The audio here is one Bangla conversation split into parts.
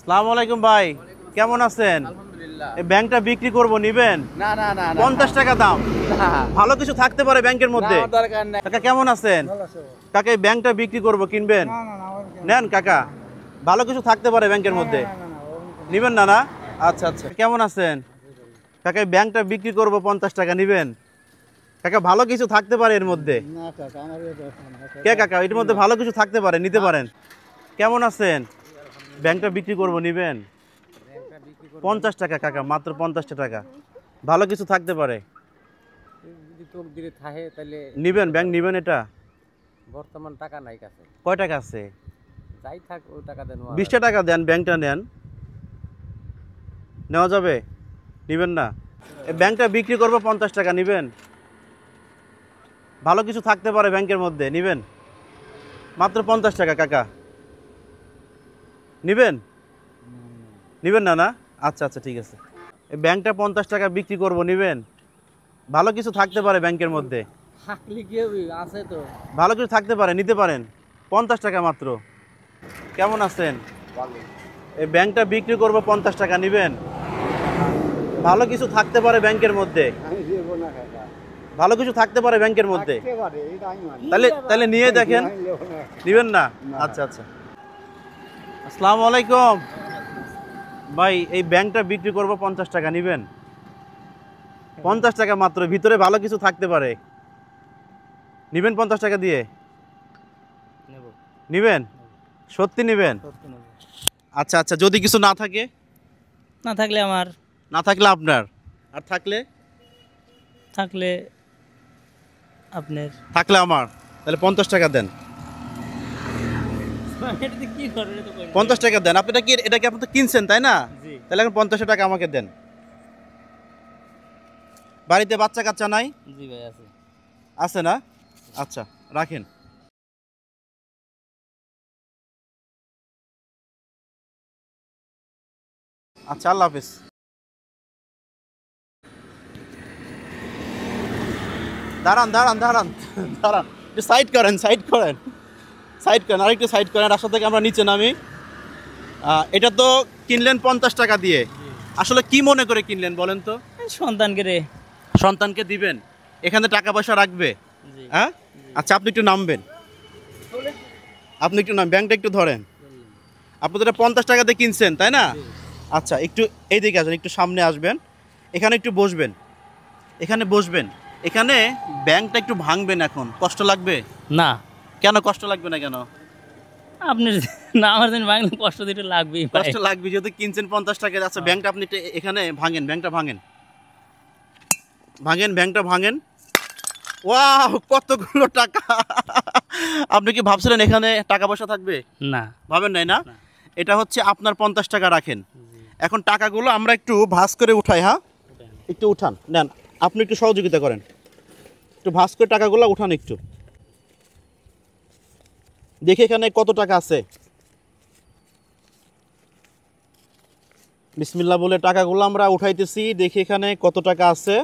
আসসালামু আলাইকুম ভাই, কেমন আছেন? আলহামদুলিল্লাহ। এই ব্যাংকটা বিক্রি করব, নিবেন? না না না 50 টাকা দাম। ভালো কিছু থাকতে পারে ব্যাংকের মধ্যে। দরকার নাই। কাকা কেমন আছেন? কাকা এই ব্যাংকটা বিক্রি করব, কিনবেন? নেন কাকা, ভালো কিছু থাকতে পারে ব্যাংকের মধ্যে। নিবেন না? না আচ্ছা আচ্ছা, কেমন আছেন? কাকা এই ব্যাংকটা বিক্রি করব 50 টাকা, নিবেন? কাকা ভালো কিছু থাকতে পারে এর মধ্যে। কে কাকা, এর মধ্যে ভালো কিছু থাকতে পারে, নিতে পারেন। কেমন আছেন? ব্যাংকটা বিক্রি করব, নিবেন? 50 টাকা কাকা, মাত্র 50 টাকা, ভালো কিছু থাকতে পারে। নিবেন? ব্যাংক নিবেন? এটা বর্তমান টাকা নাই কাছে। কয় টাকা আছে? যাই থাক ওই টাকা দেন। 20 টাকা দেন, ব্যাংকটা নেন, নেওয়া যাবে? নিবেন না? এই ব্যাংকটা বিক্রি করব 50 টাকা, নিবেন? ভালো কিছু থাকতে পারে ব্যাংকের মধ্যে, নিবেন? মাত্র 50 টাকা কাকা, নিবেন? নিবেন না? না আচ্ছা আচ্ছা, ঠিক আছে। এই ব্যাংকটা 50 টাকা বিক্রি করব, নিবেন? ভালো কিছু থাকতে পারে ব্যাংকের মধ্যে। আছে তো, ভালো কিছু থাকতে পারে, নিতে পারেন। 50 টাকা মাত্র। কেমন আছেন? এই ব্যাংকটা বিক্রি করব 50 টাকা, নিবেন? ভালো কিছু থাকতে পারে ব্যাংকের মধ্যে। ভালো কিছু থাকতে পারে ব্যাংকের মধ্যে, তাহলে তাহলে নিয়ে দেখেন। নিবেন না? আচ্ছা আচ্ছা। আসসালামু আলাইকুম ভাই, এই ব্যাংকটা বিক্রি করব 50 টাকা, নিবেন? 50 টাকা মাত্র, ভিতরে ভালো কিছু থাকতে পারে, নিবেন? 50 টাকা দিয়ে নিবেন? সত্যি নিবেন? আচ্ছা আচ্ছা, যদি কিছু না থাকে? না থাকলে আমার, না থাকলে আপনার, আর থাকলে? থাকলে আপনার। থাকলে আমার, তাহলে 50 টাকা দেন। 50 টাকা দেন। আপনি এটা কি আপনি তো কিনছেন, তাই না? তাহলে এখন 50 টাকা আমাকে দেন। বাড়িতে বাচ্চা কাচ্চা নাই? জি ভাই আছে। আছে না? আচ্ছা, রাখেন। আচ্ছা, আল্লাহ হাফেজ। দাঁড়ান দাঁড়ান দাঁড়ান দাঁড়ান, একটু সাইড করেন, সাইড করেন, সাইড করেন, আরেকটু সাইড করেন। রাস্তা থেকে আমরা নিচে নামি। এটা তো কিনলেন 50 টাকা দিয়ে, আসলে কি মনে করে কিনলেন বলেন তো? সন্তানকে রে। সন্তানকে দিবেন, এখানে টাকা পয়সা রাখবে। হ্যাঁ আচ্ছা, আপনি একটু নামবেন, আপনি একটু নাম, ব্যাংকটা একটু ধরেন। আপনি তো এটা 50 টাকাতে কিনছেন, তাই না? আচ্ছা, একটু এইদিকে আসবেন, একটু সামনে আসবেন, এখানে একটু বসবেন, এখানে বসবেন। এখানে ব্যাংকটা একটু ভাঙবেন, এখন কষ্ট লাগবে না। কেন কষ্ট লাগবে না কেন? আপনি না, আমার জন্য বাংলা কষ্ট দিতে লাগবেই, কষ্ট লাগবে যেহেতু কিনছেন 50 টাকা। আচ্ছা, ব্যাংকটা আপনি এখানে ভাঙেন, ব্যাংকটা ভাঙেন, ভাঙেন, ব্যাংকটা ভাঙেন। ওয়াও, কতগুলো টাকা! আপনি কি ভাবছিলেন এখানে টাকা পয়সা থাকবে? না, ভাবেন নাই না? এটা হচ্ছে আপনার 50 টাকা রাখেন। এখন টাকাগুলো আমরা একটু ভাঁজ করে উঠাই। হ্যাঁ, একটু উঠান, নেন, আপনি একটু সহযোগিতা করেন, একটু ভাঁজ করে টাকাগুলো উঠান একটু, দেখি এখানে কত টাকা আছে। বিসমিল্লাহ বলে টাকাগুলো আমরা উঠাইতেছি, দেখি এখানে কত টাকা আছে।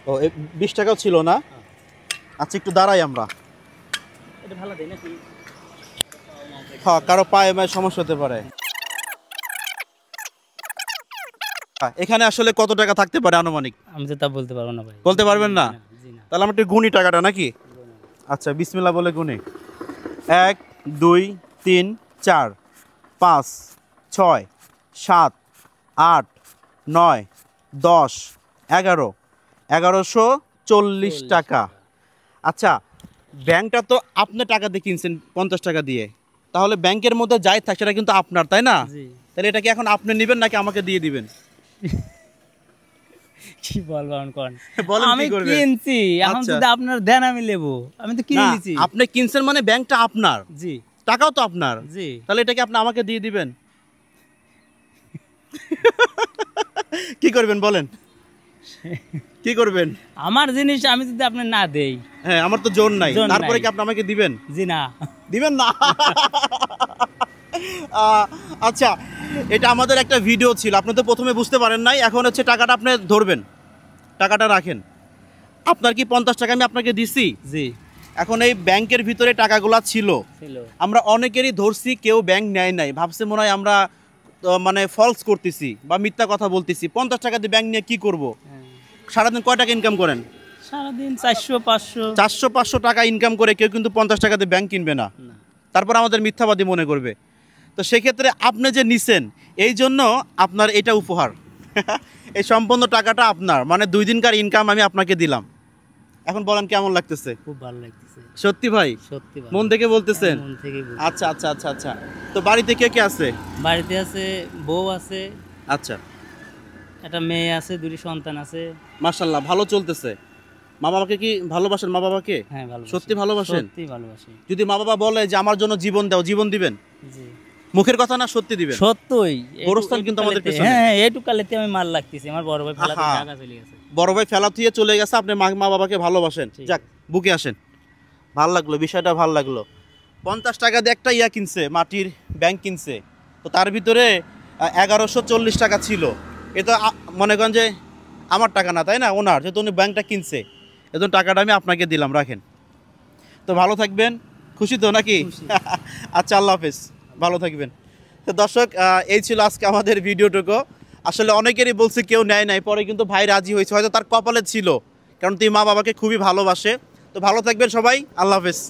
ও, 20 টাকাও ছিল না? আচ্ছা, একটু দাঁড়াই আমরা। হ্যাঁ, কারো পায়ে মায়ে সমস্যা হতে পারে। এখানে আসলে কত টাকা থাকতে পারে আনুমানিক? আমি তো তা বলতে পারবো না ভাই। বলতে পারবেন না? জি না। তাহলে আমরা একটু গুনি টাকাটা নাকি? আচ্ছা, বিসমিল্লাহ বলে গুনি। 1 2 3 4 5 6 7 8 9 10 11 1140 টাকা। আচ্ছা, ব্যাংকটা তো আপনি টাকা দিয়ে কিনছেন 50 টাকা দিয়ে, তাহলে ব্যাংকের মধ্যে যাই থাকে সেটা কিন্তু আপনার, তাই না? তাহলে এটা কি এখন আপনি নেবেন নাকি আমাকে দিয়ে দিবেন? কি বলবো এখন কোন? বলেন, আমি কি করবেন? কিনছি, এখন যদি আপনার দেন আমি নেবো, আমি তো কিনে না, নিয়েছি। আপনি কিনছেন মানে ব্যাংকটা আপনার, জি, টাকাও তো আপনার। জি। তাহলে এটা কি আপনি আমাকে দিয়ে দিবেন? কি করবেন বলেন, কি করবেন? আমার জিনিস আমি যদি আপনার না দেই। হ্যাঁ, আমার তো জোর নাই, জোর তারপরে নাই। কি আপনি আমাকে দিবেন? জি না। দিবেন না? আচ্ছা, এটা আমাদের একটা ভিডিও ছিল, আপনি তো প্রথমে বুঝতে পারেন নাই। এখন হচ্ছে টাকাটা আপনি ধরবেন, টাকাটা রাখেন। আপনার কি 50 টাকা আমি আপনাকে দিছি? জি। এখন এই ব্যাংকের ভিতরে টাকাগুলা ছিল, ছিল। আমরা অনেকেরই ধরছি কেউ ব্যাংক নেয় নাই, ভাবছে মনে হয় আমরা মানে ফলস করতেছি বা মিথ্যা কথা বলতেছি। 50 টাকা দিয়ে ব্যাংক নিয়ে কি করব? হ্যাঁ। সারাদিন কয় টাকা ইনকাম করেন? সারাদিন 400-500। 400-500 টাকা ইনকাম করে কেউ কিন্তু 50 টাকা দিয়ে ব্যাংক কিনবে না, না। তারপর আমাদের মিথ্যাবাদী মনে করবে। তো সেক্ষেত্রে আপনি যে নিছেন এই জন্য আপনার এটা উপহার। এই সম্পূর্ণ টাকাটা আপনার, মানে 2 দিনকার ইনকাম আমি আপনাকে দিলাম। এখন বলেন কেমন লাগতেছে? খুব ভালো লাগতেছে, সত্যি ভাই? সত্যি ভালো। মন থেকে বলতেছেন? মন থেকেই বলছি। আচ্ছা আচ্ছা আচ্ছা আচ্ছা। তো বাড়িতে কে কে আছে? বাড়িতে আছে, বউ আছে, আচ্ছা, একটা মেয়ে আছে, 2টি সন্তান আছে। মাশাআল্লাহ, ভালো চলতেছে। মা বাবাকে কি ভালোবাসেন? মা বাবাকে হ্যাঁ ভালো। সত্যি ভালোবাসেন? সত্যি ভালোবাসি। যদি মা বাবা বলে যে আমার জন্য জীবন দাও, জীবন দিবেন? জি। মুখের কথা না, সত্যি দিবেন? সত্যই। গোরস্থান কিন্তু আমাদের পেছনে। হ্যাঁ, এইটুকু কালেতে আমি মাল লাগতেছি। আমার বড় ভাই ফেলাতে আহা। ঢাকা চলে গেছে। বড় ভাই ফেলা থুয়ে চলে গেছে, আপনি মা বাবাকে ভালোবাসেন। ঠিক যাক, বুকে আসেন। ভাল লাগলো, বিষয়টা ভাল লাগলো। 50 টাকা দিয়ে একটা ইয়া কিনছে, মাটির ব্যাংক কিনছে। তো তার ভিতরে 1140 টাকা ছিল। এ তো মনে করেন যে আমার টাকা না, তাই না? ওনার, যেহেতু উনি ব্যাংকটা কিনছে, এজন্য টাকাটা আমি আপনাকে দিলাম, রাখেন। তো ভালো থাকবেন, খুশি তো নাকি? আচ্ছা, আল্লাহ হাফেজ, ভালো থাকবেন। তো দর্শক, এই ছিল আজকে আমাদের ভিডিওটুকু। আসলে অনেকেরই বলছে কেউ নেয় নাই, পরে কিন্তু ভাই রাজি হয়েছে, হয়তো তার কপালে ছিল, কারণ তুই মা বাবাকে খুবই ভালোবাসে। তো ভালো থাকবেন সবাই, আল্লাহ হাফেজ।